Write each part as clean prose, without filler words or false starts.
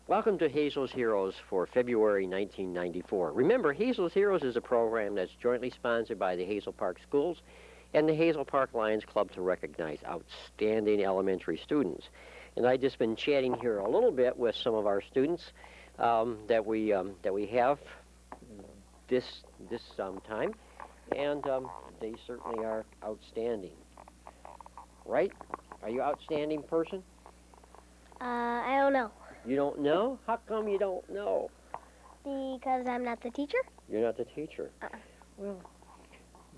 Welcome to Hazel's Heroes for February 1994. Remember, Hazel's Heroes is a program that's jointly sponsored by the Hazel Park Schools and the Hazel Park Lions Club to recognize outstanding elementary students. And I've just been chatting here a little bit with some of our students that we have this time, and they certainly are outstanding. Right? Are you outstanding person? I don't know. You don't know? How come you don't know? Because I'm not the teacher. You're not the teacher. Well,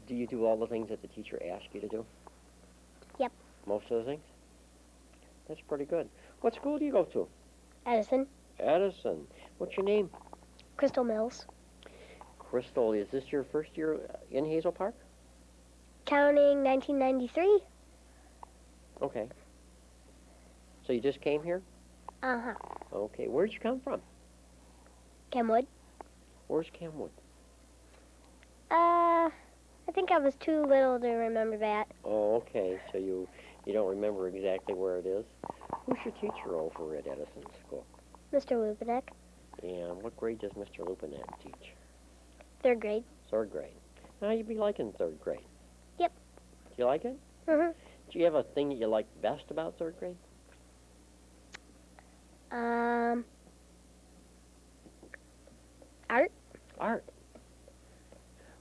do you do all the things that the teacher asks you to do? Yep. Most of the things? That's pretty good. What school do you go to? Edison. Edison. What's your name? Crystal Mills. Crystal, is this your first year in Hazel Park? Counting 1993. Okay. So you just came here? Uh-huh. Okay. Where'd you come from? Kenwood. Where's Kenwood? I think I was too little to remember that. Oh, okay. So you don't remember exactly where it is? Who's your teacher over at Edison School? Mr. Lupinek. And what grade does Mr. Lupinek teach? 3rd grade. 3rd grade. How you be liking 3rd grade? Yep. Do you like it? Mm-hmm. Do you have a thing that you like best about 3rd grade? Art. Art.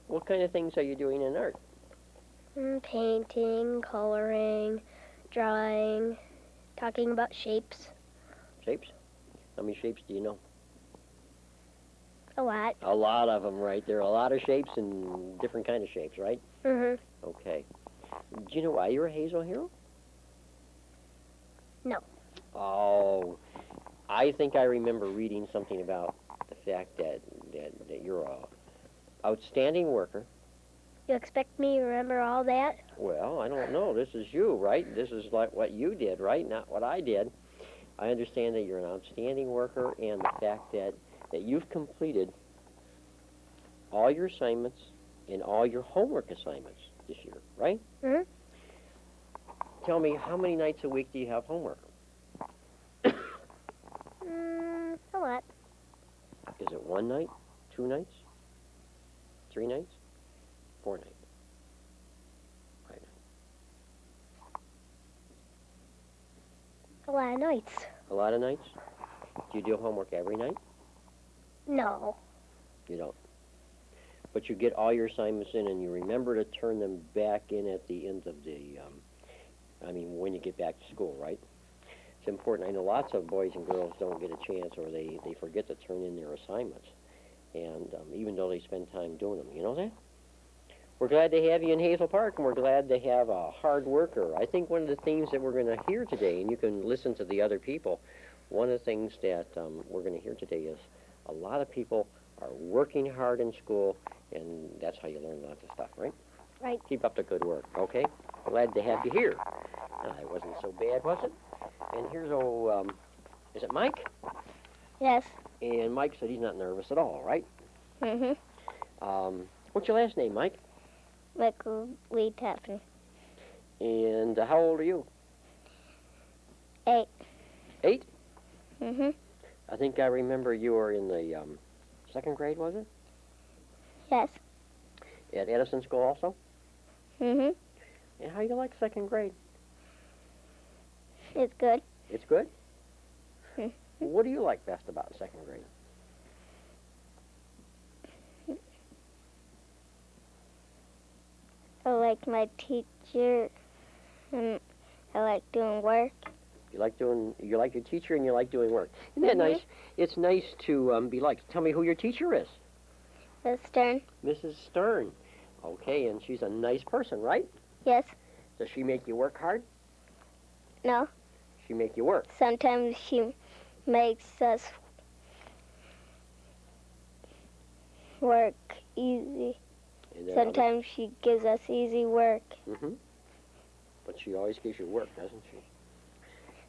What kind of things are you doing in art? Painting, coloring, drawing, talking about shapes. Shapes? How many shapes do you know? A lot. A lot of them, right? There are a lot of shapes and different kind of shapes, right? Mm-hmm. Okay. Do you know why you're a Hazel hero? No. Oh, I think I remember reading something about the fact that you're a outstanding worker. You expect me to remember all that? Well, I don't know. This is you, right? This is like what you did, right? Not what I did. I understand that you're an outstanding worker, and the fact that you've completed all your assignments and all your homework assignments this year, right? Mm-hmm. Tell me, how many nights a week do you have homework? A lot. Is it 1 night, 2 nights, 3 nights, 4 nights, 5 nights? A lot of nights. A lot of nights? Do you do homework every night? No. You don't. But you get all your assignments in and you remember to turn them back in at the end of the, when you get back to school, right? It's important. I know lots of boys and girls don't get a chance, or they forget to turn in their assignments, and even though they spend time doing them. You know that? We're glad to have you in Hazel Park, and we're glad to have a hard worker. I think one of the themes that we're going to hear today, and you can listen to the other people, one of the things that we're going to hear today is a lot of people are working hard in school, and that's how you learn lots of stuff, right? Right. Keep up the good work, okay? Glad to have you here. It wasn't so bad, was it? And here's is it Mike? Yes. And Mike said he's not nervous at all, right? Mm-hmm. What's your last name, Mike? Michael Lee Tapper. And how old are you? 8. 8? Mm-hmm. I think I remember you were in the 2nd grade, was it? Yes. At Edison School also? Mm-hmm. And how do you like 2nd grade? It's good. It's good? What do you like best about 2nd grade? I like my teacher, and I like doing work. You like your teacher and you like doing work. Isn't that nice? It's nice to be liked. Tell me who your teacher is. Miss Sturm. Mrs. Sturm. Okay, and she's a nice person, right? Yes. Does she make you work hard? No. She make you work. Sometimes she makes us work easy. Sometimes she gives us easy work. Mm-hmm. But she always gives you work, doesn't she?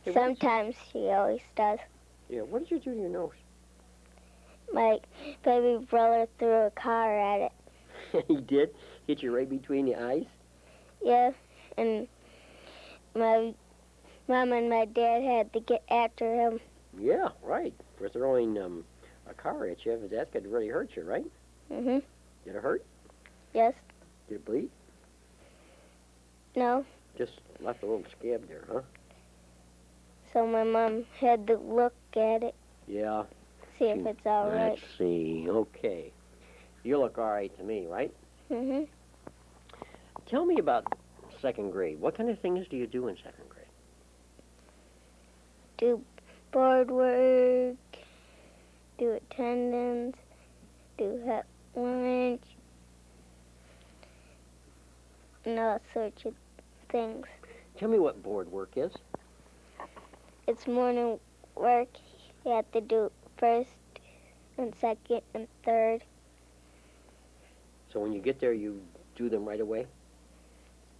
Hey, sometimes she always does. Yeah, what did you do to your nose? My baby brother threw a car at it. He did? Hit you right between the eyes? Yeah, and my mom and my dad had to get after him. Yeah, right. For throwing a car at you, that could really hurt you, right? Mm-hmm. Did it hurt? Yes. Did it bleed? No. Just left a little scab there, huh? So my mom had to look at it, Yeah. see if it's all right. Let's see. Okay. You look all right to me, right? Mm-hmm. Tell me about second grade. What kind of things do you do in second grade? Do board work, do attendance, do lunch, and all sorts of things. Tell me what board work is. It's morning work. You have to do first and second and third. So when you get there, you do them right away?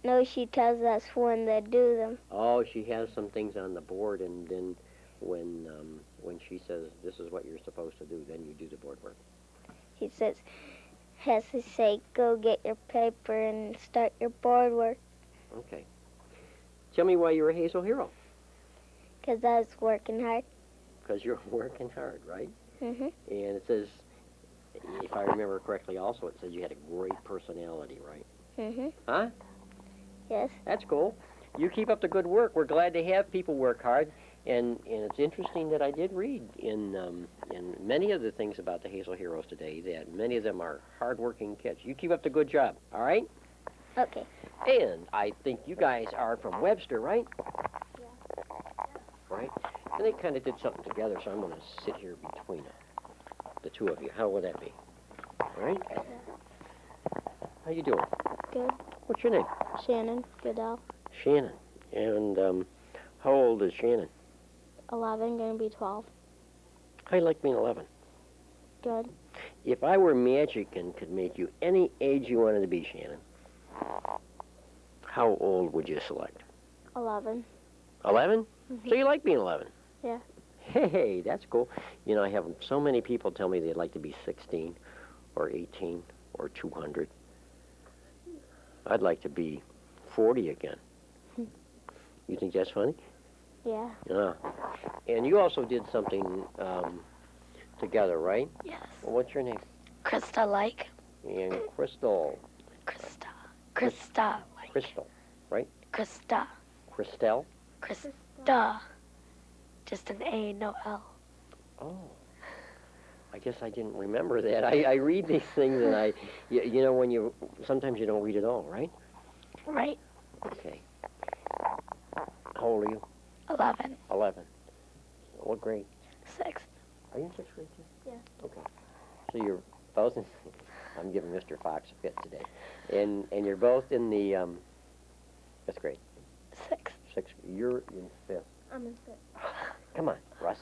No, she tells us when to do them. Oh, she has some things on the board, and then when she says this is what you're supposed to do, then you do the board work. He has to say, go get your paper and start your board work. Okay. Tell me why you're a Hazel hero. 'Cause I was working hard. Because you're working hard, right? Mm-hmm. And it says, if I remember correctly also, it says you had a great personality, right? Mm-hmm. Huh? Yes. That's cool. You keep up the good work. We're glad to have people work hard. And it's interesting that I did read in many of the things about the Hazel Heroes today that many of them are hardworking kids. You keep up the good job, all right? Okay. And I think you guys are from Webster, right? Yeah. Right? And they kind of did something together, so I'm going to sit here between the two of you. How would that be? All right? How you doing? Good. What's your name? Shannon. Goodell. Shannon. And how old is Shannon? 11, gonna be 12. How you like being 11? Good. If I were magic and could make you any age you wanted to be, Shannon, how old would you select? 11. 11? Mhm. So you like being 11? Yeah. Hey, that's cool. You know, I have so many people tell me they'd like to be 16 or 18 or 200. I'd like to be 40 again. You think that's funny? Yeah. Yeah. And you also did something together, right? Yes. Well, what's your name? Krista Lyke. And Crystal. Krista Lyke. Crystal, right? Krista. Christelle? Krista. Just an A, no L. Oh. I guess I didn't remember that. I read these things and you know, sometimes you don't read it all, right? Right. Okay. How old are you? 11. 11. What grade? 6. Are you in 6th grade too? Yeah. Okay. So you're both in, I'm giving Mr. Fox a fit today. And you're both in the 5th grade. 6. 6th. You're in 5th. I'm in 5th. Come on, Russ.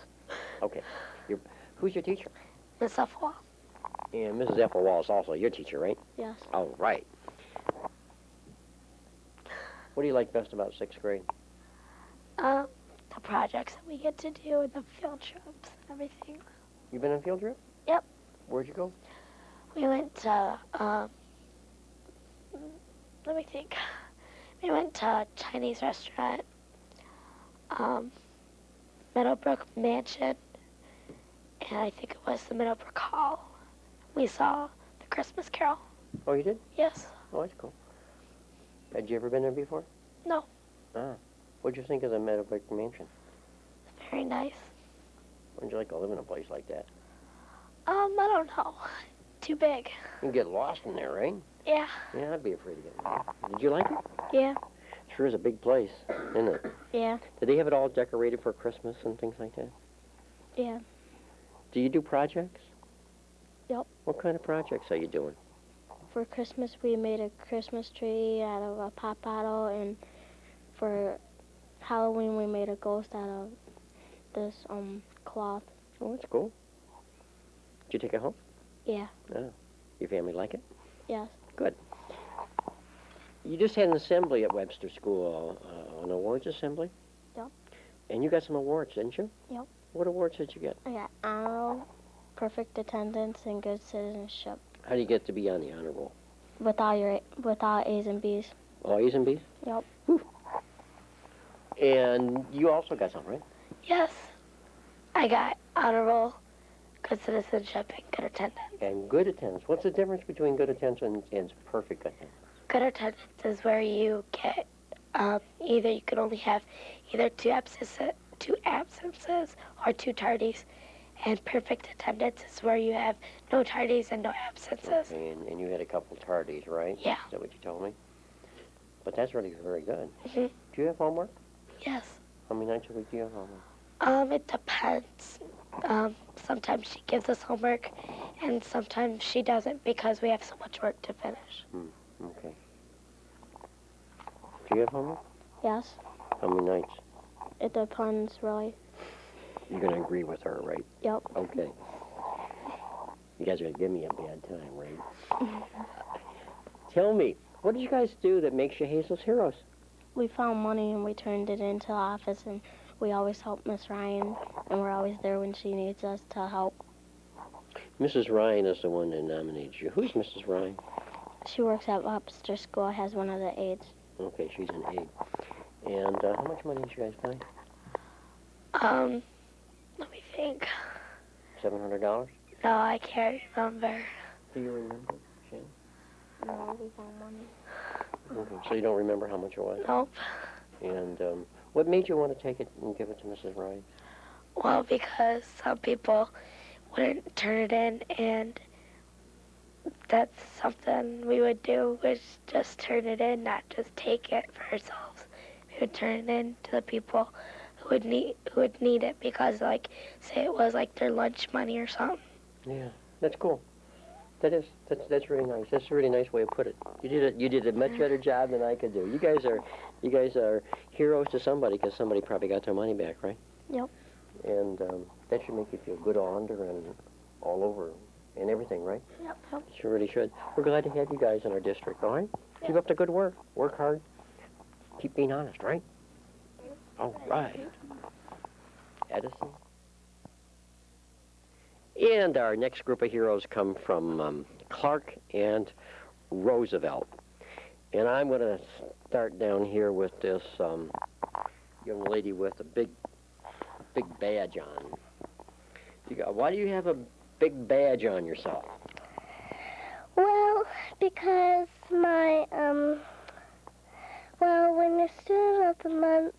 Okay. Who's your teacher? Miss Effel. And Mrs. Ethelwall is also your teacher, right? Yes. All right. What do you like best about 6th grade? The projects that we get to do and the field trips and everything. You been on field trip? Yep. Where'd you go? We went to, let me think. We went to a Chinese restaurant, Meadowbrook Mansion, and I think it was the Meadowbrook Hall. We saw the Christmas Carol. Oh, you did? Yes. Oh, that's cool. Had you ever been there before? No. Ah. What'd you think of the Meadowbrook Mansion? Very nice. Wouldn't you like to live in a place like that? I don't know. Too big. You can get lost in there, right? Yeah. Yeah, I'd be afraid to get in there. Did you like it? Yeah. Sure is a big place, isn't it? Yeah. Did they have it all decorated for Christmas and things like that? Yeah. Do you do projects? Yep. What kind of projects are you doing? For Christmas, we made a Christmas tree out of a pop bottle, and for Halloween, we made a ghost out of this cloth. Oh, that's cool. Did you take it home? Yeah. Oh. Your family like it? Yes. Good. You just had an assembly at Webster School, an awards assembly? Yep. And you got some awards, didn't you? Yep. What awards did you get? I got honor, perfect attendance, and good citizenship. How do you get to be on the honor roll? With all A's and B's. All A's and B's? Yep. Whew. And you also got something, right? Yes. I I got honor roll, good citizenship, and good attendance. And good attendance. What's the difference between good attendance and perfect attendance? Good attendance is where you get either you can only have either two absences or two tardies, and perfect attendance is where you have no tardies and no absences. Okay, and you had a couple tardies, right? Yeah. Is that what you told me? But that's really very good. Mhm. Do you have homework? Yes. How many nights a week do you have homework? It depends. Sometimes she gives us homework, and sometimes she doesn't because we have so much work to finish. Okay. Do you have homework? Yes. How many nights? It depends, really. You're going to agree with her, right? Yep. Okay. You guys are going to give me a bad time, right? Tell me, what did you guys do that makes you Hazel's heroes? We found money and we turned it into the office, and we always help Miss Ryan, and we're always there when she needs us to help. Mrs. Ryan is the one that nominated you. Who's Mrs. Ryan? She works at Webster School, has one of the aides. Okay, she's an aide. And how much money did you guys find? Let me think. $700? No, I can't remember. Do you remember, Shannon? No, we found money. Okay, so you don't remember how much it was? Nope. And what made you want to take it and give it to Mrs. Ryan? Well, because some people wouldn't turn it in, and that's something we would do, was just turn it in, not just take it for ourselves. We would turn it in to the people who would need it because, like, say it was like their lunch money or something. Yeah, that's cool. That's really nice. That's a really nice way to put it. You did a much better job than I could do. You guys are heroes to somebody because somebody probably got their money back, right? Yep. And that should make you feel good all under and all over and everything, right? Yep. It sure really should. We're glad to have you guys in our district, all right? Keep up the good work. Work hard. Keep being honest, right? All right. Edison. And our next group of heroes come from Clark and Roosevelt. And I'm going to start down here with this young lady with a big badge on. Why do you have a big badge on yourself? Well, because my, when you're student of the month,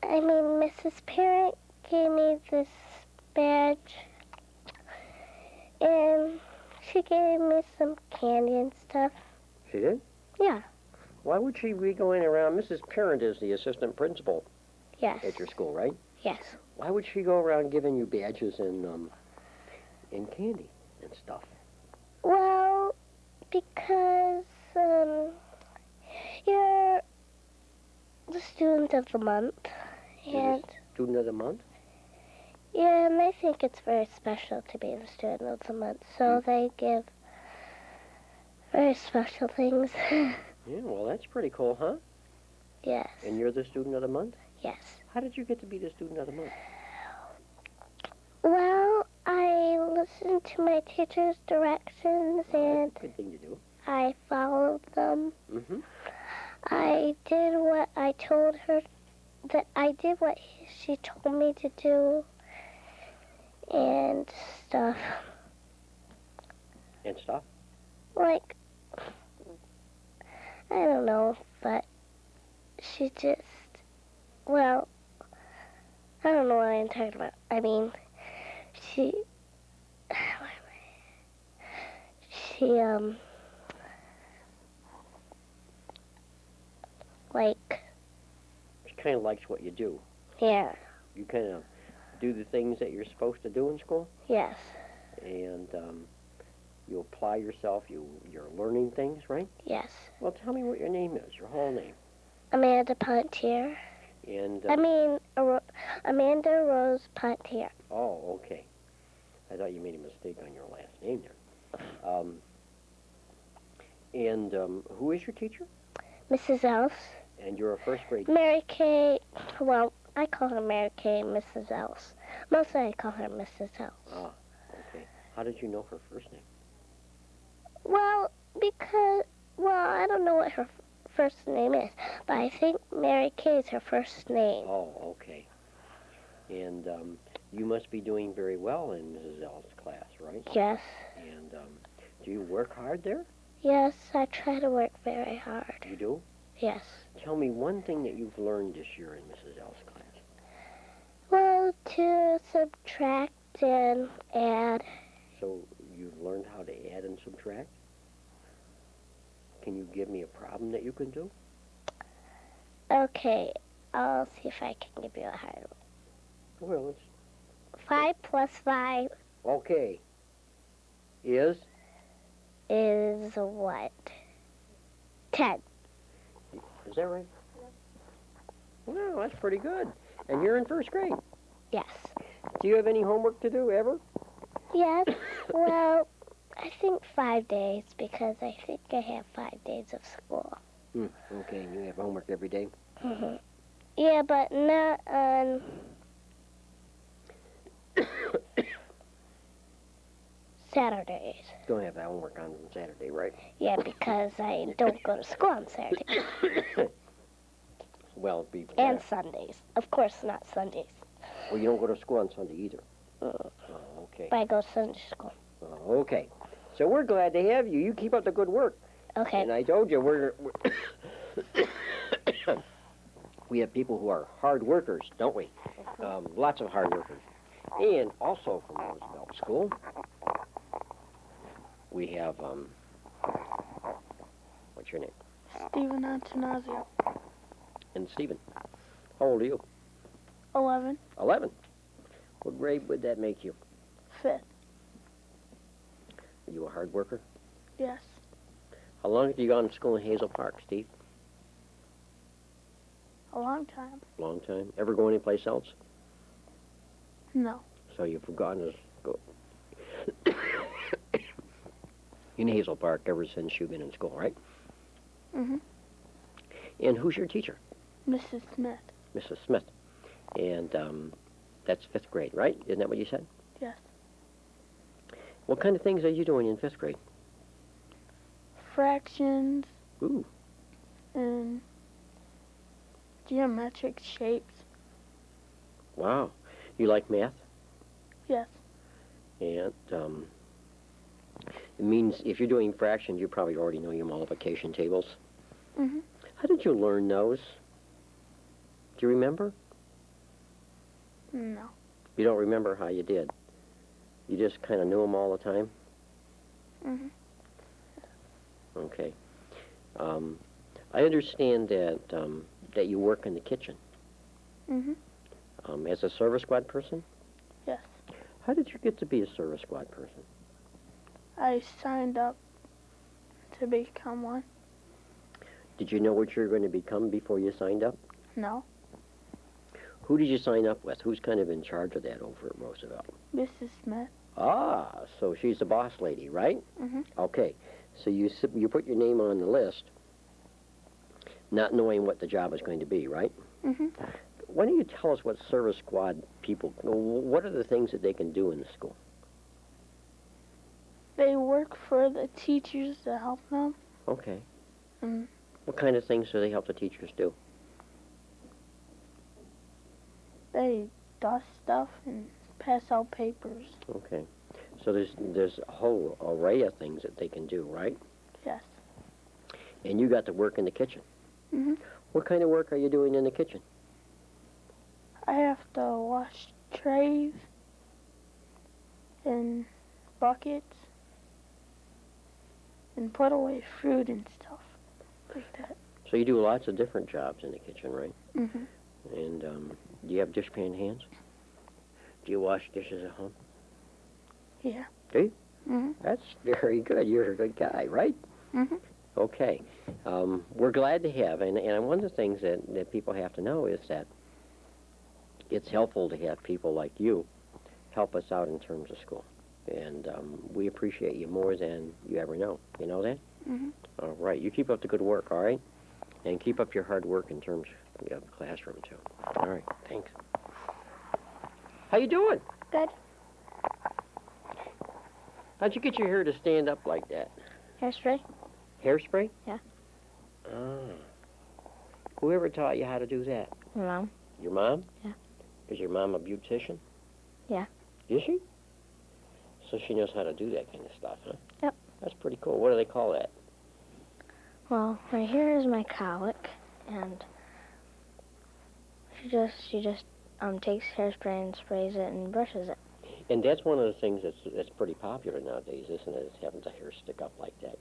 Mrs. Parent gave me this badge, and she gave me some candy and stuff. She did? Yeah. Why would she be going around? Mrs. Parent is the assistant principal Yes. at your school, right? Yes. Why would she go around giving you badges and candy and stuff? Well, because you're the student of the month, You're and the student of the month? yeah, and I think it's very special to be the student of the month. So they give very special things. Yeah, well, that's pretty cool, huh? Yes. And you're the student of the month? Yes. How did you get to be the student of the month? Well, I listened to my teacher's directions and That's a good thing to do. I followed them. Mm-hmm. I did what I told her that I did what she told me to do and stuff. And stuff? Like, I don't know, but she just, well, I don't know what I'm talking about. I mean, she, like, She kind of likes what you do. yeah, You kind of do the things that you're supposed to do in school, yes, and you apply yourself. You're learning things, right? yes. Well, tell me what your name is, your whole name. Amanda Pontier. And Amanda Rose Pontier. oh, okay. I thought you made a mistake on your last name there. Who is your teacher? Mrs. Else. And you're a first grade. Mary Kay, well, I call her Mary Kay Mrs. Else. Mostly I call her Mrs. Else. Ah, okay. How did you know her first name? Well, because, I don't know what her first name is, but I think Mary Kay is her first name. Oh, okay. And you must be doing very well in Mrs. L's class, right? Yes. And do you work hard there? Yes, I try to work very hard. You do? Yes. Tell me one thing that you've learned this year in Mrs. L's class. Well, to subtract and add. So you've learned how to add and subtract? Can you give me a problem that you can do? Okay, I'll see if I can give you a hard one. Well, it's 5 plus 5 okay. Is what? 10. Is that right? Well, that's pretty good. And you're in first grade. Yes. Do you have any homework to do ever? Yes. Well, I think 5 days because I think I have 5 days of school. Okay, and you have homework every day? Mm-hmm. Yeah, but not on Saturdays. Don't have that homework on Saturday, right? Yeah, because I don't go to school on Saturdays. Well, And Sundays. Of course, not Sundays. Well, you don't go to school on Sunday either. Mm. Oh, okay. But I go to Sunday school. Oh, okay. So we're glad to have you. You keep up the good work. Okay. And I told you we're we have people who are hard workers, don't we? Lots of hard workers. And also from Roosevelt School, we have, what's your name? Stephen Attanasio. And Stephen. How old are you? 11. 11. What grade would that make you? 5th. Are you a hard worker? Yes. How long have you gone to school in Hazel Park, Steve? A long time. Long time. Ever go anyplace else? No. So you've gone to school in Hazel Park ever since you've been in school, right? Mm-hmm. And who's your teacher? Mrs. Smith. Mrs. Smith. And that's 5th grade, right? Isn't that what you said? Yes. What kind of things are you doing in 5th grade? Fractions Ooh. and geometric shapes. Wow. You like math? Yes. And it means if you're doing fractions, you probably already know your multiplication tables. Mm-hmm. How did you learn those? Do you remember? No. You don't remember how you did. You just kind of knew them all the time? Mm-hmm. Okay. I understand that that you work in the kitchen. Mm-hmm. As a service squad person? Yes. How did you get to be a service squad person? I signed up to become one. Did you know what you were going to become before you signed up? No. Who did you sign up with? Who's kind of in charge of that over at Roosevelt? Mrs. Smith. Ah, so she's the boss lady, right? Mm-hmm. Okay. So you put your name on the list, not knowing what the job is going to be, right? Mm-hmm. Why don't you tell us what service squad people, what are the things that they can do in the school? They work for the teachers to help them. Okay. Mm. What kind of things do they help the teachers do? They dust stuff and pass out papers. Okay. So there's a whole array of things that they can do, right? Yes. And you got to work in the kitchen. Mm-hmm. What kind of work are you doing in the kitchen? I have to wash trays and buckets and put away fruit and stuff like that. So you do lots of different jobs in the kitchen, right? Mm-hmm. And do you have dishpan hands? Do you wash dishes at home? Yeah. Do you? Mm-hmm. That's very good. You're a good guy, right? Mm-hmm. Okay. We're glad to have, and one of the things that people have to know is that it's helpful to have people like you help us out in terms of school. And we appreciate you more than you ever know. You know that? Mm-hmm. All right. You keep up the good work, all right? And keep up your hard work in terms of the classroom, too. All right. Thanks. How you doing? Good. How'd you get your hair to stand up like that? Hairspray? Hairspray? Yeah. Ah. Whoever taught you how to do that? Mom. Your mom? Yeah. Is your mom a beautician? Yeah. Is she? So she knows how to do that kind of stuff, huh? Yep. That's pretty cool. What do they call that? Well, right here is my colic, and she just takes hairspray and sprays it and brushes it. And that's one of the things that's pretty popular nowadays, isn't it? Is having the hair stick up like that.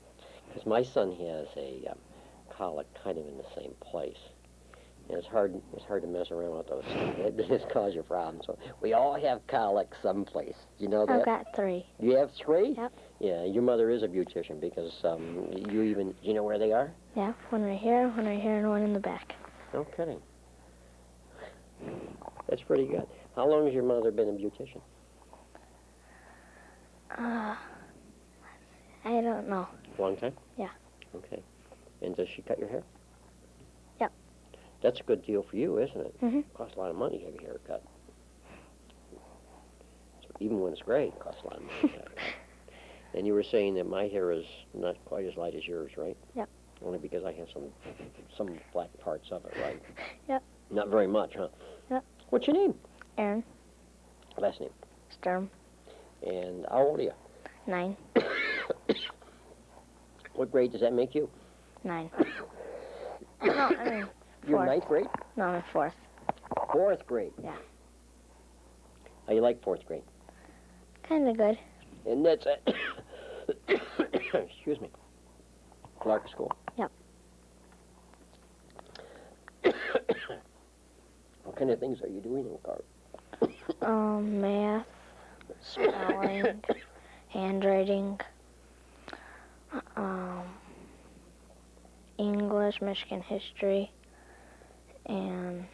Because my son has a colic kind of in the same place. And it's hard to mess around with those things. It just cause you problems. So we all have colic someplace. You know that? I've got 3. You have 3? Yep. Yeah, your mother is a beautician because you know where they are? Yeah, one right here, and one in the back. No kidding. That's pretty good. How long has your mother been a beautician? I don't know. Long time? Yeah. Okay. And does she cut your hair? Yep. That's a good deal for you, isn't it? Mhm. It costs a lot of money to have your hair cut. So even when it's gray, it costs a lot of money to cut. And you were saying that my hair is not quite as light as yours, right? Yep. Only because I have some black parts of it, right? Yep. Not very much, huh? Yep. What's your name? Aaron. Last name. Sturm. And how old are you? 9. What grade does that make you? 9. No, I mean, You're 4th. 9th grade? No, I'm in 4th. 4th grade? Yeah. How you like 4th grade? Kind of good. And that's it. Excuse me. Clark School? Yep. What kind of things are you doing in Clark? Math, spelling, handwriting, English, Michigan history, and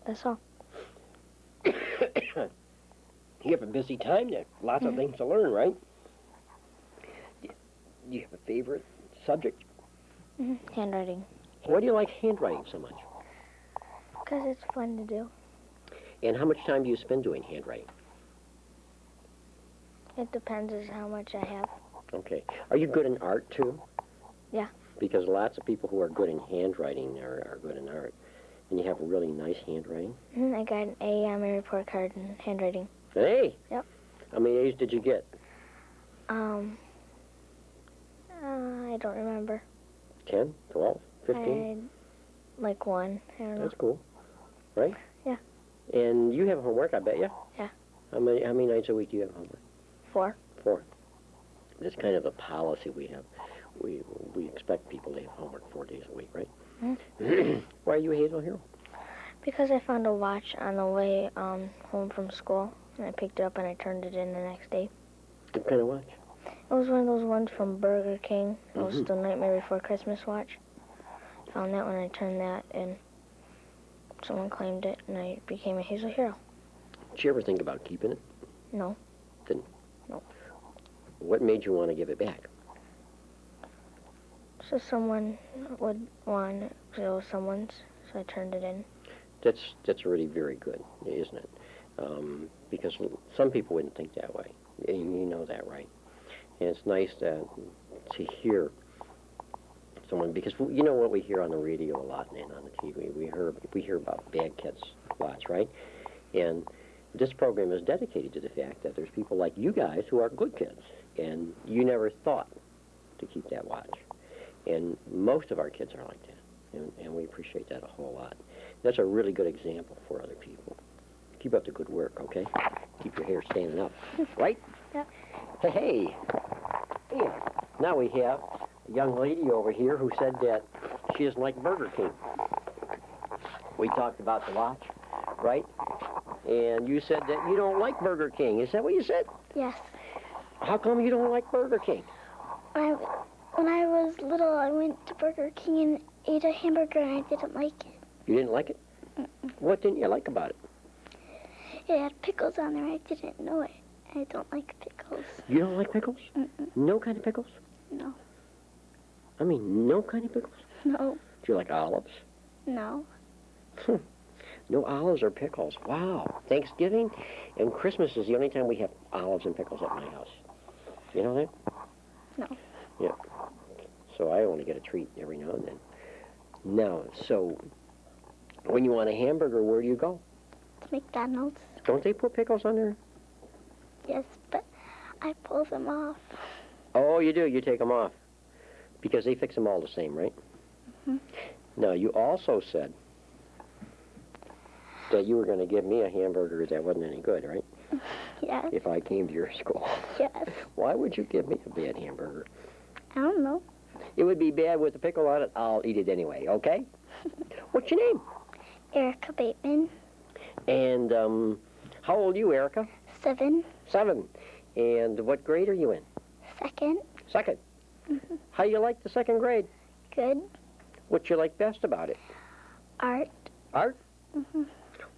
that's all. You have a busy time there. Lots of things to learn, right? Do you have a favorite subject? Handwriting. Why do you like handwriting so much? Because it's fun to do. And how much time do you spend doing handwriting? It depends on how much I have. Okay. Are you good in art, too? Yeah. Because lots of people who are good in handwriting are good in art. And you have really nice handwriting. I got an A on my report card in handwriting. Hey! Yep. How many A's did you get? I don't remember. 10, 12, 15? Like 1. I don't know. That's cool. Right? Yeah. And you have homework, I bet you? Yeah. How many nights a week do you have homework? 4. 4. That's kind of a policy we have. We expect people to have homework 4 days a week, right? Why are you a Hazel hero? Because I found a watch on the way home from school, and I picked it up and I turned it in the next day. What kind of watch? It was one of those ones from Burger King. It was the Nightmare Before Christmas watch. Found that when I turned that in. Someone claimed it, and I became a Hazel hero. Did you ever think about keeping it? No. Didn't? No. What made you want to give it back? So someone would want it. It was someone's, so I turned it in. That's really very good, isn't it? Because some people wouldn't think that way. And you know that, right? And it's nice to hear someone, because you know what we hear on the radio a lot and on the TV. We hear about bad kids lots, right? And this program is dedicated to the fact that there's people like you guys who are good kids, and you never thought to keep that watch. And most of our kids are like that, and we appreciate that a whole lot. That's a really good example for other people. Keep up the good work, okay? Keep your hair standing up, right? Yep. Hey. Yeah. Now we have a young lady over here who said that she doesn't like Burger King. We talked about the watch, right? And you said that you don't like Burger King. Is that what you said? Yes. How come you don't like Burger King? When I was little, I went to Burger King and ate a hamburger, and I didn't like it. You didn't like it? What didn't you like about it? It had pickles on there. I didn't know it. I don't like pickles. You don't like pickles? No kind of pickles? No. I mean, no kind of pickles? No. Do you like olives? No. No olives or pickles. Wow. Thanksgiving and Christmas is the only time we have olives and pickles at my house. You know that? No. Yeah. So I only get a treat every now and then. Now, so when you want a hamburger, where do you go? To McDonald's. Don't they put pickles on there? Yes, but I pull them off. Oh, you do. You take them off because they fix them all the same, right? Mhm. Now, you also said that you were going to give me a hamburger that wasn't any good, right? Yes. If I came to your school. Yes. Why would you give me a bad hamburger? I don't know. It would be bad with the pickle on it. I'll eat it anyway, okay? What's your name? Erica Bateman. And how old are you, Erica? 7. 7. And what grade are you in? 2nd. Second. Mhm. How you like the second grade? Good. What you like best about it? Art. Art? Mhm.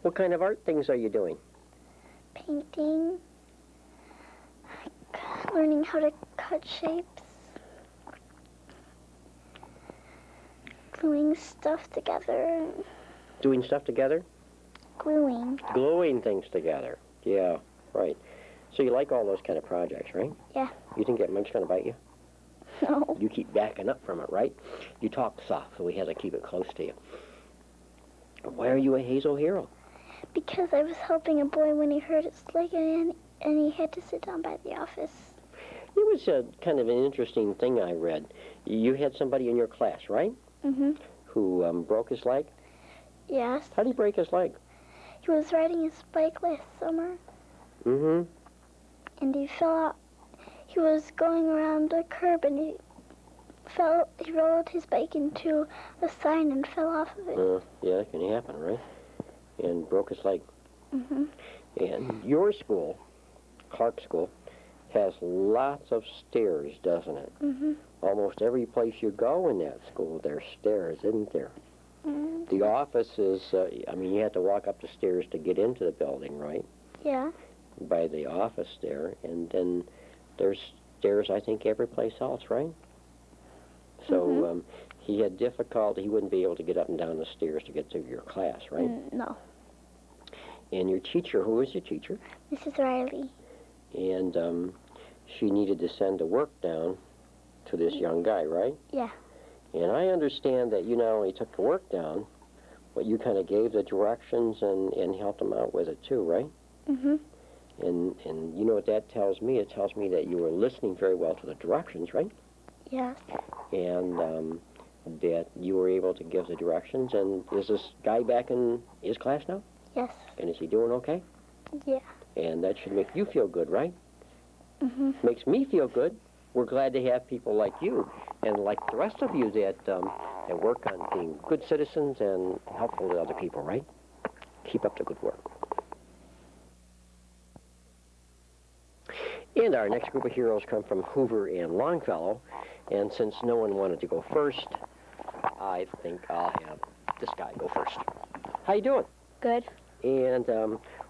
What kind of art things are you doing? Painting. Learning how to cut shapes. Gluing stuff together. Doing stuff together? Gluing. Gluing things together. Yeah, right. So you like all those kind of projects, right? Yeah. You think that mug's going to bite you? No. You keep backing up from it, right? You talk soft, so we have to keep it close to you. Why are you a Hazel hero? Because I was helping a boy when he hurt his leg and he had to sit down by the office. It was a kind of an interesting thing I read. You had somebody in your class, right? Mhm. Who broke his leg? Yes. How did he break his leg? He was riding his bike last summer Mm-hmm. and he fell out. He was going around a curb and he rolled his bike into a sign and fell off of it. Yeah, that can happen, right? And broke his leg. Mhm. And your school, Clark School, has lots of stairs, doesn't it? Mhm. Almost every place you go in that school, there's stairs, isn't there? Mm. The office is, you have to walk up the stairs to get into the building, right? Yeah. By the office there. And then there's stairs, I think, every place else, right? So he had difficulty. He wouldn't be able to get up and down the stairs to get to your class, right? No. And your teacher, who was your teacher? Mrs. Riley. And she needed to send the work down to this young guy, right? Yeah. And I understand that you not only took the work down, but you kind of gave the directions and helped him out with it too, right? Mhm. And you know what that tells me? It tells me that you were listening very well to the directions, right? Yes. And that you were able to give the directions. And is this guy back in his class now? Yes. And is he doing okay? Yeah. And that should make you feel good, right? Mhm. Makes me feel good. We're glad to have people like you and like the rest of you that work on being good citizens and helpful to other people, right? Keep up the good work. And our next group of heroes come from Hoover and Longfellow. And since no one wanted to go first, I think I'll have this guy go first. How you doing? Good. And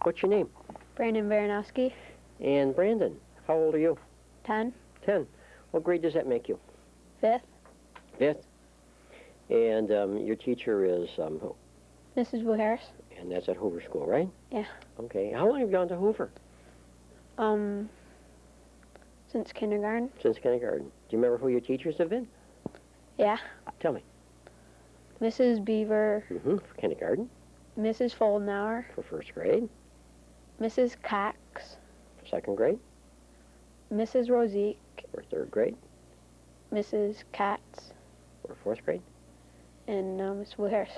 what's your name? Brandon Bararowski, And Brandon, how old are you? 10. 10. What grade does that make you? 5th. 5th. And your teacher is who? Mrs. Wu Harris. And that's at Hoover School, right? Yeah. Okay. How long have you gone to Hoover? Since kindergarten. Since kindergarten. Do you remember who your teachers have been? Yeah. Tell me. Mrs. Beaver, For kindergarten, Mrs. Foldenauer, for first grade, Mrs. Cox, for second grade, Mrs. Rosique, for third grade, Mrs. Katz, for fourth grade. and Miss Wu Harris.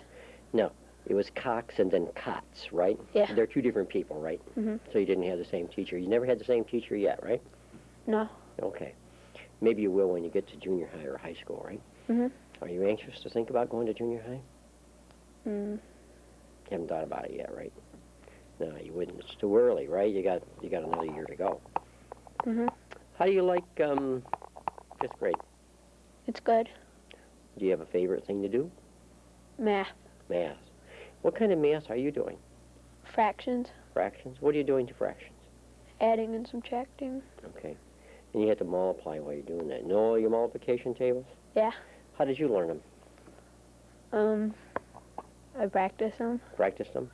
It was Cox and then Kotz, right? Yeah. They're two different people, right? Mhm. So you didn't have the same teacher. You never had the same teacher yet, right? No. Okay. Maybe you will when you get to junior high or high school, right? Mhm. Are you anxious to think about going to junior high? Mm. You haven't thought about it yet, right? No, you wouldn't. It's too early, right? You got another year to go. Mhm. How do you like 5th grade? It's good. Do you have a favorite thing to do? Math, Math. What kind of math are you doing? fractions, Fractions? What are you doing to fractions? adding and subtracting. Okay. And you have to multiply while you're doing that. Know your multiplication tables? Yeah. How did you learn them? I practice them. Practiced them?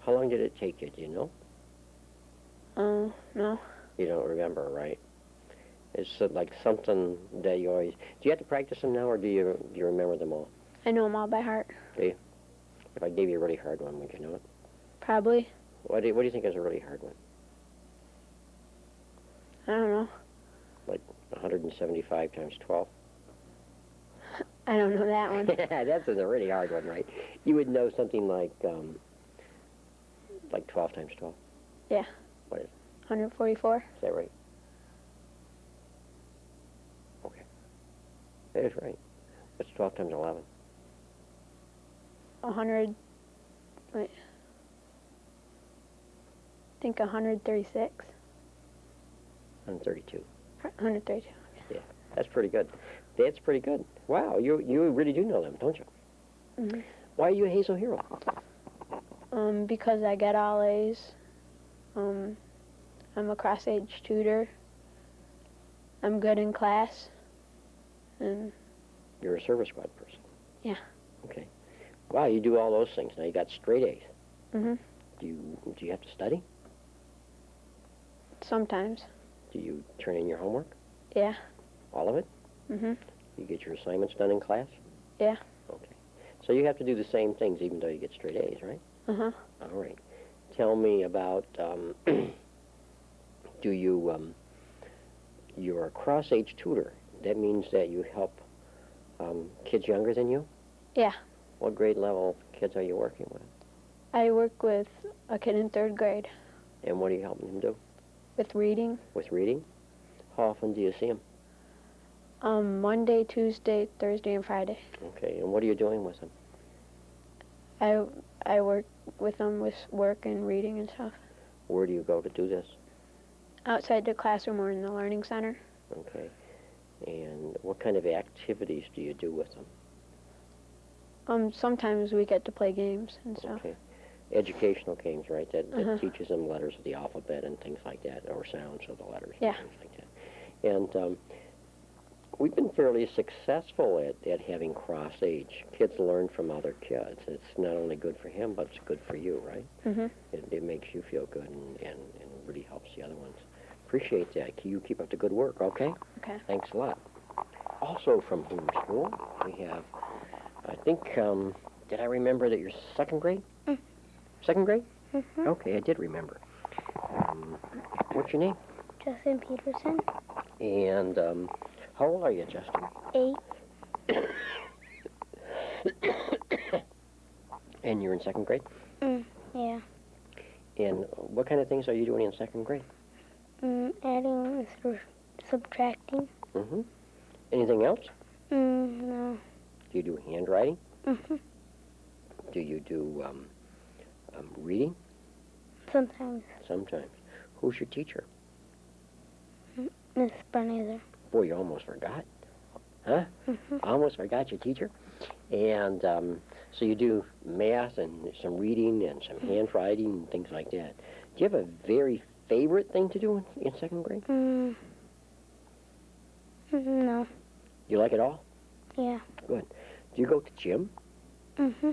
How long did it take you? Do you know? No. You don't remember, right? It's like something that you always... Do you have to practice them now, or do you remember them all? I know them all by heart. If I gave you a really hard one, would you know it? Probably. What do you think is a really hard one? I don't know. 175 times 12? I don't know that one. That's a really hard one, right? You would know something like 12 times 12. Yeah. What is it? 144. Is that right? Okay. That is right. That's 12 times 11. 100. Wait. I think 136. 132. 132. That's pretty good. That's pretty good. Wow, you really do know them, don't you? Mm-hmm. Why are you a Hazel hero? Because I get all A's. I'm a cross-age tutor. I'm good in class. And You're a service squad person. Yeah. Okay. Wow, you do all those things. Now you got straight A's. Mm-hmm. Do you have to study? Sometimes. Do you turn in your homework? Yeah. All of it? Mm-hmm. You get your assignments done in class? Yeah. Okay. So you have to do the same things even though you get straight A's, right? Uh-huh. All right. Tell me about, you're a cross-age tutor. That means that you help kids younger than you? Yeah. What grade level kids are you working with? I work with a kid in 3rd grade And what are you helping him do? with reading. With reading? How often do you see him? Monday, Tuesday, Thursday, and Friday. Okay, and what are you doing with him? I work with them with work and reading and stuff. Where do you go to do this? Outside the classroom or in the learning center. Okay. And what kind of activities do you do with them? Sometimes we get to play games and stuff. Okay. Educational games, right? That Uh-huh. teaches them letters of the alphabet and things like that, or sounds of the letters Yeah. and things like that. And we've been fairly successful at having cross-age. Kids learn from other kids. It's not only good for him, but it's good for you, right? Mm-hmm. It makes you feel good and really helps the other ones. Appreciate that. You keep up the good work, okay? Okay. Thanks a lot. Also from Hoover School, we have, I think, did I remember that you're 2nd grade? Mm. 2nd grade? Mm-hmm. Okay, I did remember. What's your name? Justin Peterson, And how old are you, Justin? 8. And you're in 2nd grade? Yeah. And what kind of things are you doing in 2nd grade? Adding and subtracting. Mm-hmm. Anything else? No. Do you do handwriting? Mm-hmm. Do you do reading? Sometimes. Sometimes. Who's your teacher? Miss Barney. Boy, you almost forgot. Huh? Mm-hmm. Almost forgot your teacher. And so you do math and some reading and some handwriting and things like that. Do you have a very favorite thing to do in 2nd grade? No. You like it all? Yeah. Good. Do you go to gym? Mm-hmm.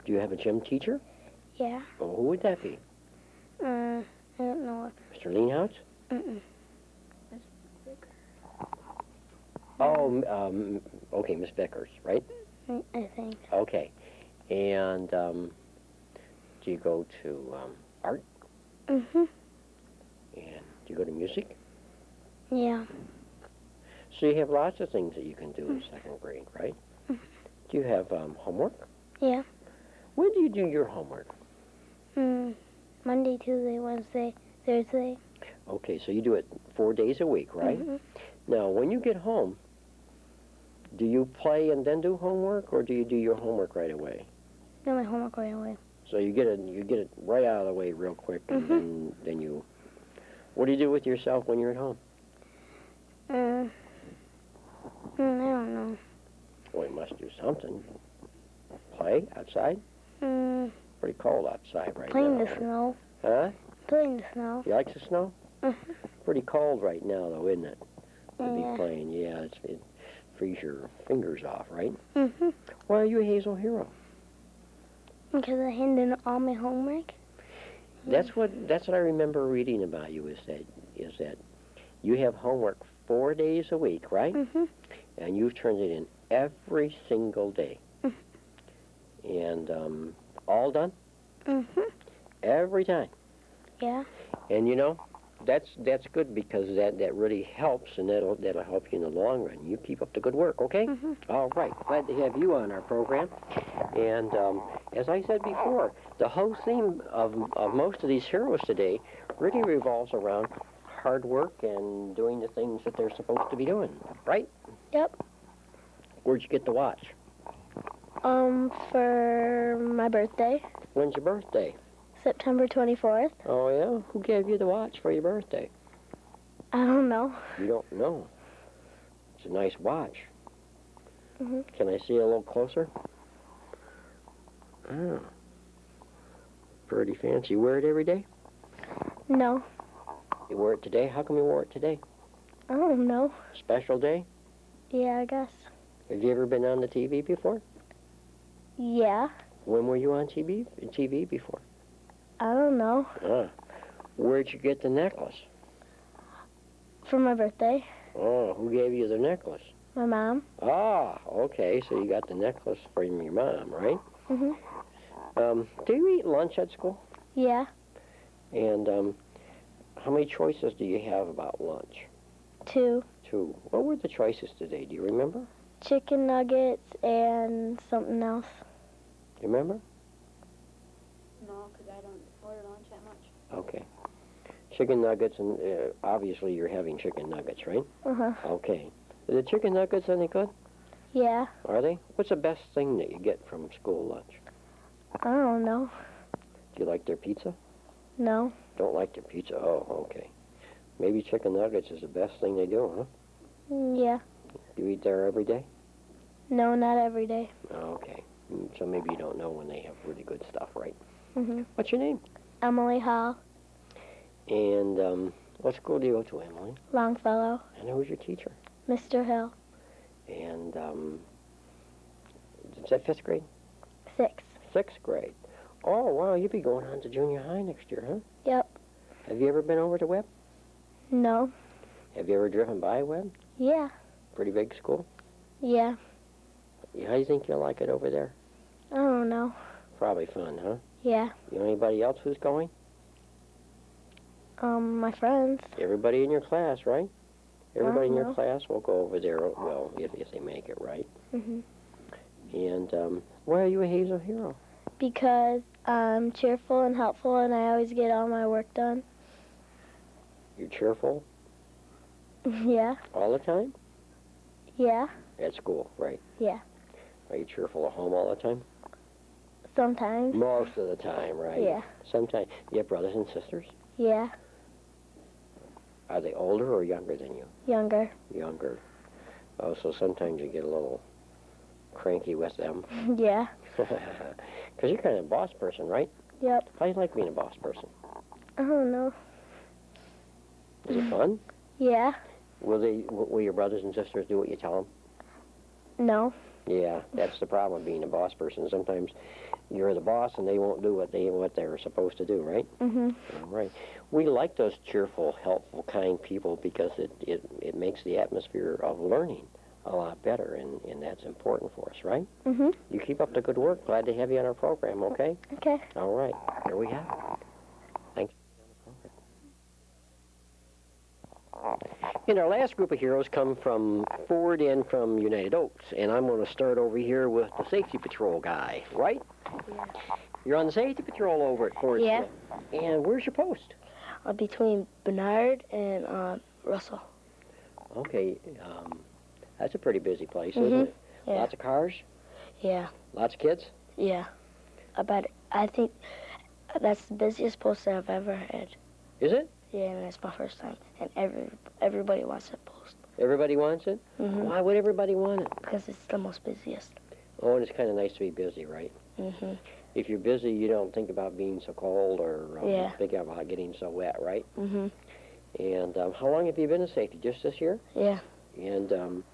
Do you have a gym teacher? Yeah. Oh, who would that be? I don't know. Mr. Leanhouse? Mm-mm. Oh, okay, Miss Vickers, right? I think. Okay. And do you go to art? Mm-hmm. And do you go to music? Yeah. So you have lots of things that you can do in 2nd grade, right? Mhm. Do you have homework? Yeah. When do you do your homework? Monday, Tuesday, Wednesday, Thursday. Okay, so you do it 4 days a week, right? Mm-hmm. Now, when you get home, do you play and then do homework, or do you do your homework right away? Do my homework right away. So you get it right out of the way real quick, and then you. What do you do with yourself when you're at home? I don't know. Well, you must do something. Play outside? Pretty cold outside right Play in now. the snow. Huh? Play in the snow. You like the snow? Mm-hmm. Pretty cold right now, though, isn't it? To Yeah. be playing, yeah, it frees your fingers off, right? Mm-hmm. Why are you a Hazel hero? Because I handed in all my homework. That's what I remember reading about you is that you have homework 4 days a week, right? Mm-hmm. And you've turned it in every single day. And all done? Mhm. Every time. Yeah. And you know, that's good because that really helps, and that'll help you in the long run. You keep up the good work, okay? Mhm. All right. Glad to have you on our program. And as I said before, the whole theme of most of these heroes today really revolves around hard work and doing the things that they're supposed to be doing, right? Yep. Where'd you get the watch? For my birthday, When's your birthday? September 24th. Oh, yeah? Who gave you the watch for your birthday? I don't know. You don't know. It's a nice watch. Mhm. Can I see it a little closer? Oh. Pretty fancy. You wear it every day? No. You wear it today? How come you wore it today? I don't know. Special day? Yeah, I guess. Have you ever been on the TV before? Yeah. When were you on TV before? I don't know. Ah. Where'd you get the necklace? For my birthday, Oh, who gave you the necklace? my mom. Ah, okay, so you got the necklace from your mom, right? Mhm. Do you eat lunch at school? Yeah. And how many choices do you have about lunch? 2 Two. What were the choices today? Do you remember? chicken nuggets and something else. Do you remember? No, because I don't order lunch that much. Okay. Chicken nuggets, and obviously you're having chicken nuggets, right? Uh-huh. Okay. Are the chicken nuggets any good? Yeah. Are they? What's the best thing that you get from school lunch? I don't know. Do you like their pizza? No. Don't like their pizza? Oh, okay. Maybe chicken nuggets is the best thing they do, huh? Yeah. You eat there every day? No, not every day. Okay. So maybe you don't know when they have really good stuff, right? Mhm. What's your name? Emily Hall, And what school do you go to, Emily? Longfellow, And who's your teacher? Mr. Hill, And is that 5th grade? 6. 6th grade. Oh, wow, you'll be going on to junior high next year, huh? Yep. Have you ever been over to Webb? No. Have you ever driven by Webb? Yeah. Pretty big school. Yeah. How do you think you'll like it over there? I don't know. Probably fun, huh? Yeah. You know anybody else who's going? My friends. Everybody in your class, right? Everybody in your Uh-huh. class will go over there, well, if they make it, right? Mhm. And why are you a Hazel hero? Because I'm cheerful and helpful, and I always get all my work done. You're cheerful Yeah. all the time? Yeah. At school, right? Yeah. Are you cheerful at home all the time? Sometimes. Most of the time, right? Yeah. Sometimes. You have brothers and sisters? Yeah. Are they older or younger than you? Younger. Younger. Oh, so sometimes you get a little cranky with them. Yeah. Because you're kind of a boss person, right? Yep. How do you like being a boss person? I don't know. Is it fun? Yeah. Will your brothers and sisters do what you tell them? No. Yeah, that's the problem with being a boss person. Sometimes you're the boss and they won't do what they're supposed to do, right? Mhm. All right. We like those cheerful, helpful, kind people because it makes the atmosphere of learning a lot better, and that's important for us, right? Mhm. You keep up the good work. Glad to have you on our program, okay? Okay. All right. Here we have it. Thanks. And our last group of heroes come from Ford and from United Oaks, and I'm going to start over here with the safety patrol guy, right? Yeah. You're on the safety patrol over at Ford. Yeah. And where's your post? Between Bernard and Russell. Okay, that's a pretty busy place, isn't it? Yeah. Lots of cars? Yeah. Lots of kids? Yeah. I think that's the busiest post that I've ever had. Is it? Yeah, and it's my first time. And everybody wants that post. Everybody wants it? Mhm. Why would everybody want it? Because it's the most busiest. Oh, and it's kind of nice to be busy, right? Mhm. If you're busy, you don't think about being so cold or Yeah. think about getting so wet, right? Mhm. And how long have you been in safety? Just this year? Yeah. And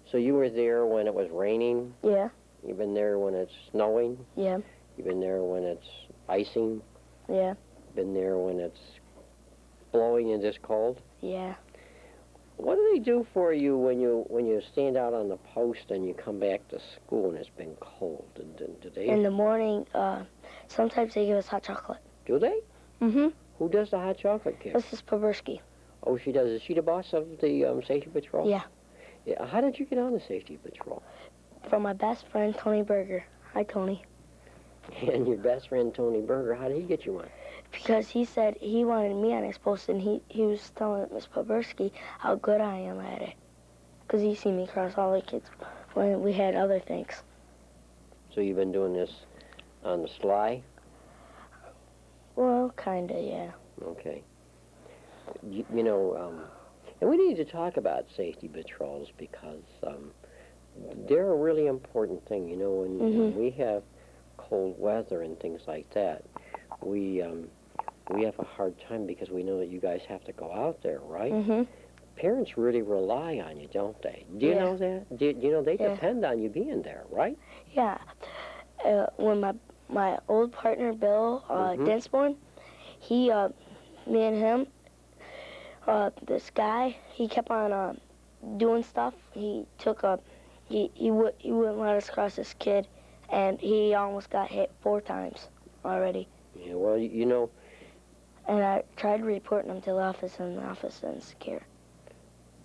so you were there when it was raining. Yeah. You've been there when it's snowing. Yeah. You've been there when it's icing. Yeah. Been there when it's blowing and this cold. Yeah. What do they do for you when you stand out on the post and you come back to school and it's been cold? Do they? In the morning, sometimes they give us hot chocolate. Do they? Mm-hmm. Who does the hot chocolate kick? Mrs. Bararowski. Oh, she does. Is she the boss of the safety patrol? Yeah. Yeah. How did you get on the safety patrol? From my best friend, Tony Berger. Hi, Tony. And your best friend Tony Berger, how did he get you on? Because he said he wanted me on his post, and he was telling Miss Bararowski how good I am at it. Because he seen me cross all the kids when we had other things. So you've been doing this on the sly? Well, kinda, yeah. Okay. You know, and we need to talk about safety patrols because they're a really important thing. You know, when we have cold weather and things like that, we have a hard time because we know that you guys have to go out there, right? Mm-hmm. Parents really rely on you, don't they? Do you know that? Do you know they depend on you being there, right? Yeah. When my old partner, Bill Dinsborn, he, me and him, this guy, he kept on doing stuff. He took he wouldn't let us cross this kid, and he almost got hit 4 times already. Yeah, well, you know. And I tried reporting him to the office, and the office didn't care.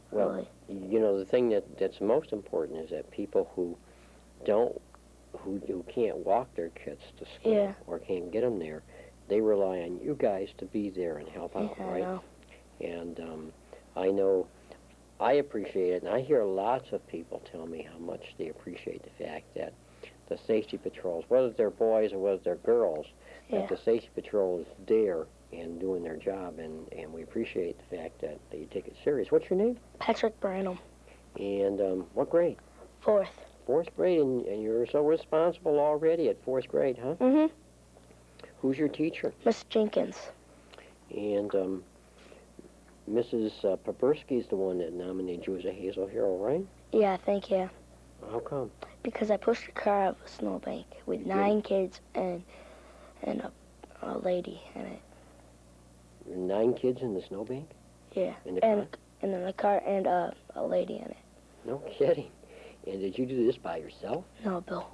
Well, Really. you know, the thing that's most important is that people who can't walk their kids to school or can't get them there, they rely on you guys to be there and help out, right? I know. And I know I appreciate it, and I hear lots of people tell me how much they appreciate the fact that the safety patrols, whether they're boys or whether they're girls, that the safety patrol is there and doing their job, and we appreciate the fact that they take it serious. What's your name? Patrick Branum. And what grade? 4th. 4th grade, and you're so responsible already at 4th grade, huh? Mm-hmm. Who's your teacher? Miss Jenkins. And Mrs. Papersky is the one that nominated you as a Hazel Hero, right? Yeah, I think, yeah. How come? Because I pushed a car out of a snowbank with 9 kids and a lady in it. 9 kids in the snowbank? Yeah. In the car? And then a car and a lady in it. No kidding. And did you do this by yourself? No, Bill.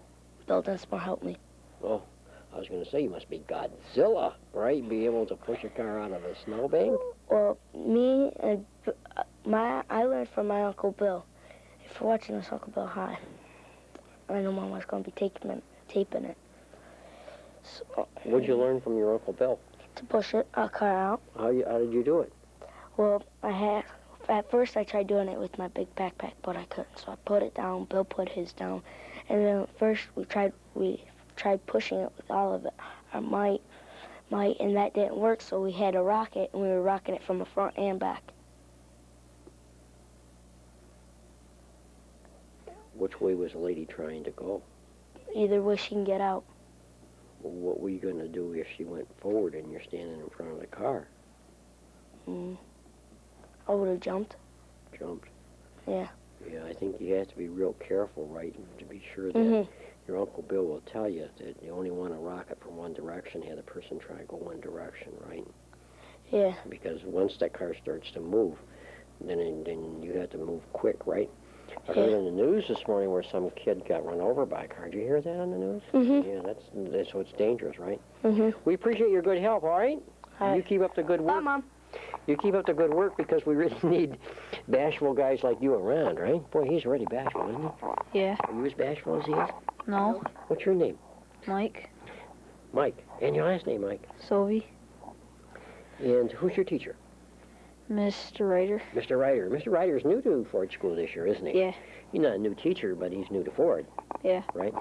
Bill Dinsmore helped me. Oh, I was going to say you must be Godzilla, right? Be able to push a car out of a snowbank? Well, me and I learned from my Uncle Bill. If you're watching this, Uncle Bill, hi. I know Mom was going to be taping it. So, What'd you learn from your Uncle Bill? To push a car out. How did you do it? Well, at first I tried doing it with my big backpack, but I couldn't. So I put it down, Bill put his down. And then first we tried pushing it with all of it, our might, and that didn't work, so we had a rocket, and we were rocking it from the front and back. Which way was the lady trying to go? Either way she can get out. What were you going to do if she went forward and you're standing in front of the car? I would have jumped. Jumped? Yeah. Yeah, I think you have to be real careful, right, to be sure that your Uncle Bill will tell you that you only want to rock it from one direction, have the person try to go one direction, right? Yeah. Because once that car starts to move, then you have to move quick, right? I heard on the news this morning where some kid got run over by a car. Did you hear that on the news? Yeah, that's so it's dangerous, right? We appreciate your good help, all right? You keep up the good work. Bye, Mom. You keep up the good work because we really need bashful guys like you around, right? Boy, he's already bashful, isn't he? Yeah. Are you as bashful as he is? No. What's your name? Mike. Mike. And your last name, Mike? Soave. And who's your teacher? Mr. Ryder. Mr. Ryder. Mr. Ryder's new to Ford School this year, isn't he? Yeah. He's not a new teacher, but he's new to Ford. Yeah. Right?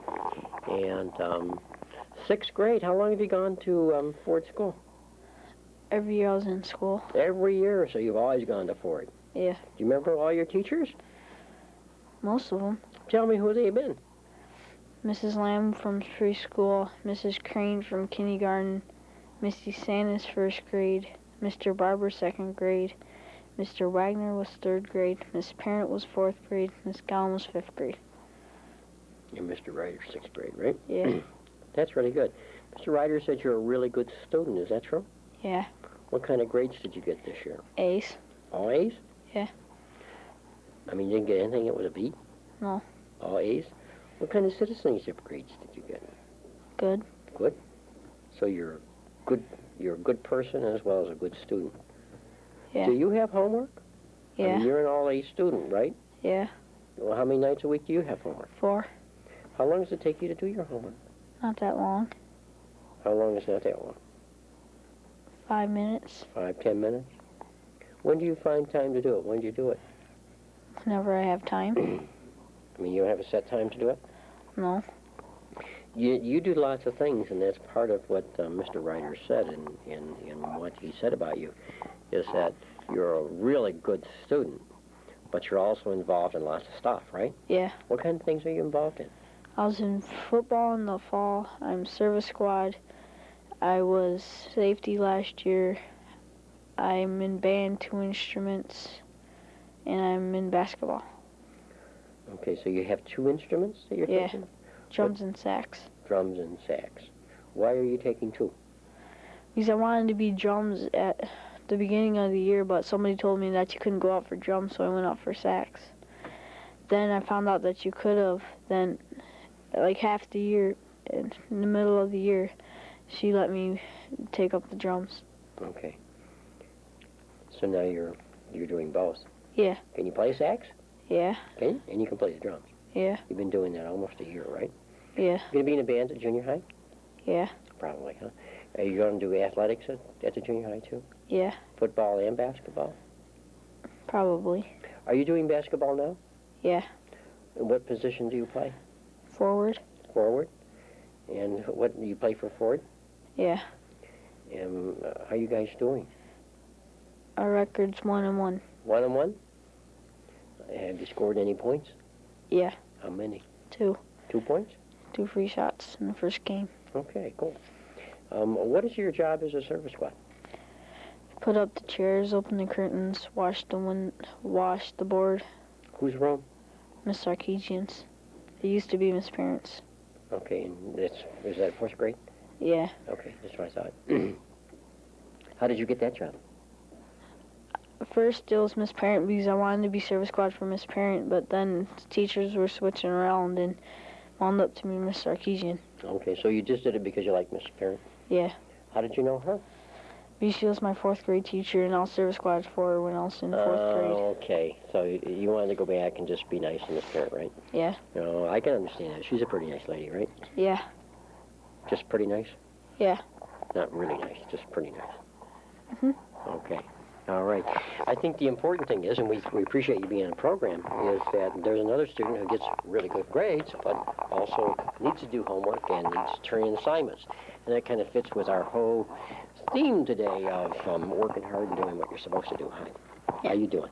And 6th grade, how long have you gone to Ford School? Every year I was in school. Every year, so you've always gone to Ford. Yeah. Do you remember all your teachers? Most of them. Tell me who they've been. Mrs. Lamb from preschool, Mrs. Crane from kindergarten, Mrs. Sanders 1st grade, Mr. Barber 2nd grade, Mr. Wagner was 3rd grade, Miss Parent was 4th grade, Miss Gowan was 5th grade. And Mr. Ryder's 6th grade, right? Yeah. That's really good. Mr. Ryder said you're a really good student. Is that true? Yeah. What kind of grades did you get this year? A's. All A's? Yeah. I mean, you didn't get anything that was a B? No. All A's? What kind of citizenship grades did you get? Good. Good? So you're a good person as well as a good student. Yeah. Do you have homework? I Yeah. mean, you're an all-A student, right? Yeah. Well, how many nights a week do you have homework? 4. How long does it take you to do your homework? Not that long. How long is not that long? 5 minutes. 5, 10 minutes? When do you find time to do it? When do you do it? Whenever I have time. I mean, you don't have a set time to do it? No. You do lots of things, and that's part of what Mr. Ryder said in what he said about you, is that you're a really good student, but you're also involved in lots of stuff, right? Yeah. What kind of things are you involved in? I was in football in the fall. I'm service squad. I was safety last year. I'm in band, 2 instruments, and I'm in basketball. Okay, so you have 2 instruments that you're Yeah. taking? Drums and sax. Drums and sax. Why are you taking 2? Because I wanted to be drums at the beginning of the year, but somebody told me that you couldn't go out for drums, so I went out for sax. Then I found out that you could have. Then, like half the year, in the middle of the year, she let me take up the drums. Okay. So now you're doing both. Yeah. Can you play sax? Yeah. Can you? And you can play the drums. Yeah. You've been doing that almost a year, right? Yeah. You gonna be in a band at junior high? Yeah. Probably, huh? Are you gonna do athletics at the junior high too? Yeah. Football and basketball? Probably. Are you doing basketball now? Yeah. And what position do you play? Forward. Forward? And what do you play for forward? Yeah. And how you guys doing? Our record's 1-1. 1-1? Have you scored any points? Yeah. How many? 2. 2 points? 2 free shots in the first game. Okay, cool. What is your job as a service squad? Put up the chairs, open the curtains, wash the board. Whose room? Miss Sarkeesian's. It used to be Miss Parents. Okay, and is that 4th grade? Yeah. Okay, that's what I thought. How did you get that job? First it was Miss Parent because I wanted to be service squad for Miss Parent, but then teachers were switching around and wound up to be Miss Sarkeesian. Okay, so you just did it because you like Miss Parent? Yeah. How did you know her? Because she was my 4th grade teacher, and I was service squad for her when I was in 4th grade. Okay, so you wanted to go back and just be nice to Miss Parent, right? Yeah. No, I can understand that. She's a pretty nice lady, right? Yeah. Just pretty nice? Yeah. Not really nice, just pretty nice. Mhm. Okay. All right. I think the important thing is, and we appreciate you being on the program, is that there's another student who gets really good grades, but also needs to do homework and needs to turn in assignments. And that kind of fits with our whole theme today of working hard and doing what you're supposed to do. Hi. How you doing?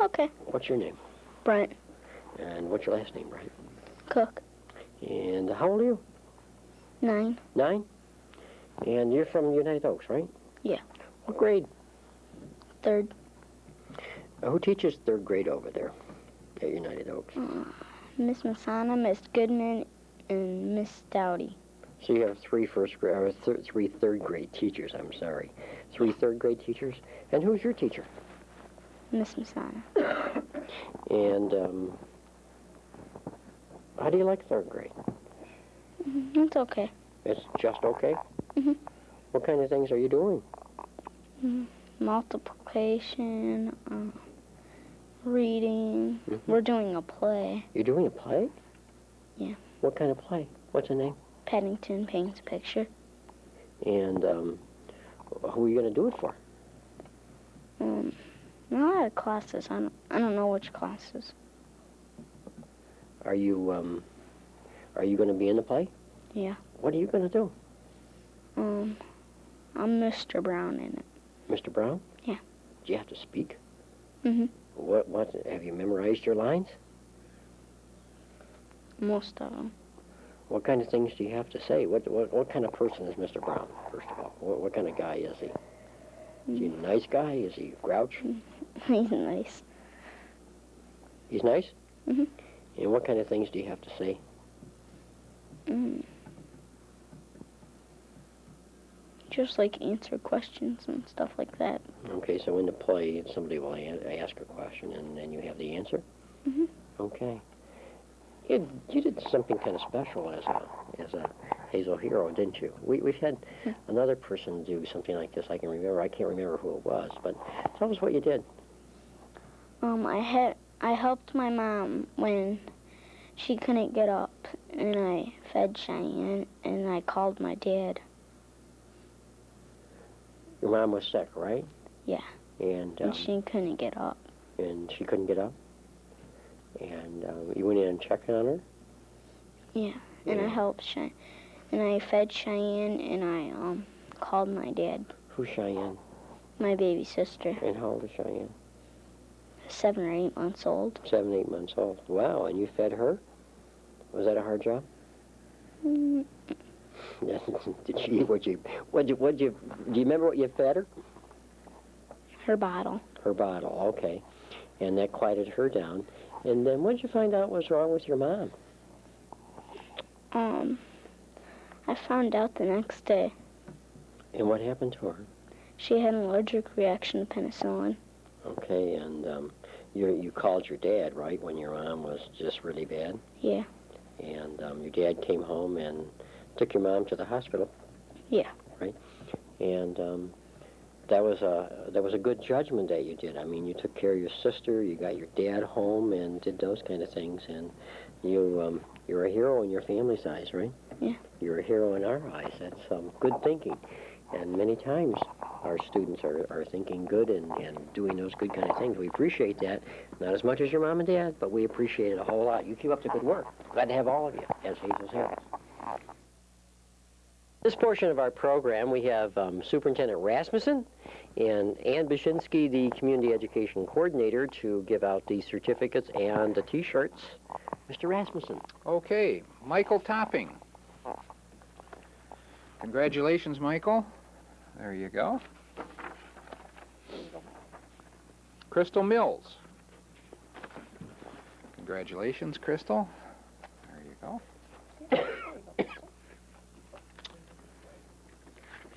Okay. What's your name? Brent. And what's your last name, Brian? Cook. And how old are you? 9. 9? And you're from United Oaks, right? Yeah. What grade? 3rd. Who teaches 3rd grade over there at United Oaks? Miss Masana, Miss Goodman, and Miss Dowdy. So you have 3 3 3rd grade teachers, I'm sorry. 3 3rd grade teachers? And who's your teacher? Miss Masana. And how do you like 3rd grade? It's okay. It's just okay? Mhm. What kind of things are you doing? Multiplication, reading. Mhm. We're doing a play. You're doing a play? Yeah. What kind of play? What's the name? Paddington paints a picture. And who are you going to do it for? A lot of classes. I don't know which classes. Are you going to be in the play? Yeah. What are you going to do? I'm Mr. Brown in it. Mr. Brown? Yeah. Do you have to speak? Mhm. What have you memorized your lines? Most of them. What kind of things do you have to say? What kind of person is Mr. Brown, first of all? What kind of guy is he? Is he a nice guy? Is he a grouch? He's nice. He's nice? Mhm. And what kind of things do you have to say? Just like answer questions and stuff like that. Okay, so in the play, somebody will ask a question, and then you have the answer? Mhm. Okay. You did something kind of special as a Hazel hero, didn't you? We've had another person do something like this. I can remember. I can't remember who it was, but tell us what you did. I helped my mom when she couldn't get up, and I fed Cheyenne, and I called my dad. Your mom was sick, right? Yeah. And She couldn't get up. and she couldn't get up. And you went in and checked on her. Yeah. And I helped Cheyenne, and I fed Cheyenne, and I called my dad. Who's Cheyenne? My baby sister, And how old is Cheyenne? 7 or 8 months old. 7, 8 months old. Wow. And you fed her? Was that a hard job? Mm, Did she eat do you remember what you fed her? her bottle. Her bottle, okay. And that quieted her down. And then what did you find out was wrong with your mom? I found out the next day. And what happened to her? She had an allergic reaction to penicillin. Okay, and you called your dad, right, when your mom was just really bad? Yeah. And your dad came home and took your mom to the hospital? Yeah. Right? And that was a good judgment that you did. I mean, you took care of your sister, you got your dad home and did those kind of things, and you're a hero in your family's eyes, right? Yeah. You're a hero in our eyes. That's good thinking. And many times our students are thinking good and doing those good kind of things. We appreciate that. Not as much as your mom and dad, but we appreciate it a whole lot. You keep up the good work. Glad to have all of you as Hazel's heroes. This portion of our program, we have Superintendent Rasmussen and Ann Bashinsky, the Community Education Coordinator, to give out the certificates and the T-shirts. Mr. Rasmussen. Okay, Michael Topping. Congratulations, Michael. There you go. Crystal Mills. Congratulations, Crystal. There you go.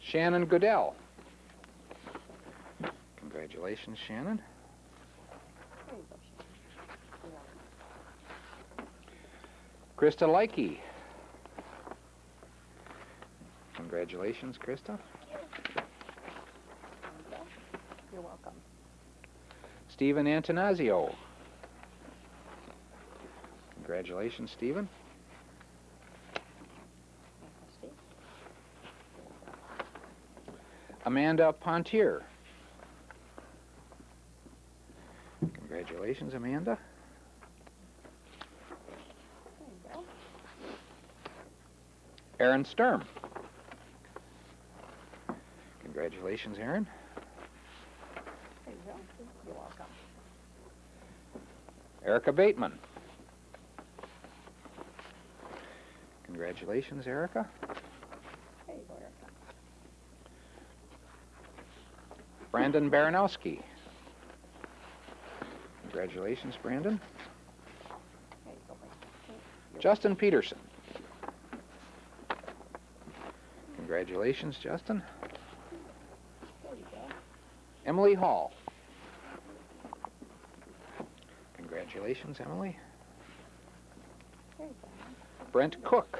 Shannon Goodell. Congratulations, Shannon. Krista Lyke. Congratulations, Krista. You're welcome. Stephen Attanasio. Congratulations, Stephen. Amanda Pontier. Congratulations, Amanda. There you go. Aaron Sturm. Congratulations, Aaron. There you go. You're welcome. Erica Bateman. Congratulations, Erica. There you go, Erica. Brandon Bararowski. Congratulations, Brandon. There you go, Mike. Justin Peterson. Congratulations, Justin. There you go. Emily Hall. Congratulations, Emily. There you go. Brent Koch.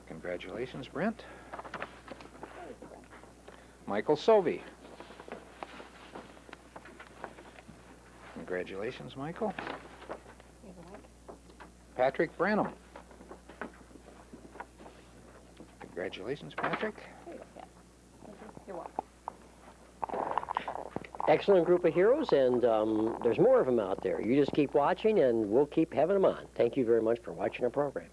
Congratulations, Brent. There you go. Michael Soave. Congratulations, Michael. There you go, Mike. Patrick Branum. Congratulations, Patrick. There you go, Pat. Thank you. You're welcome. Excellent group of heroes, and there's more of them out there. You just keep watching, and we'll keep having them on. Thank you very much for watching our program.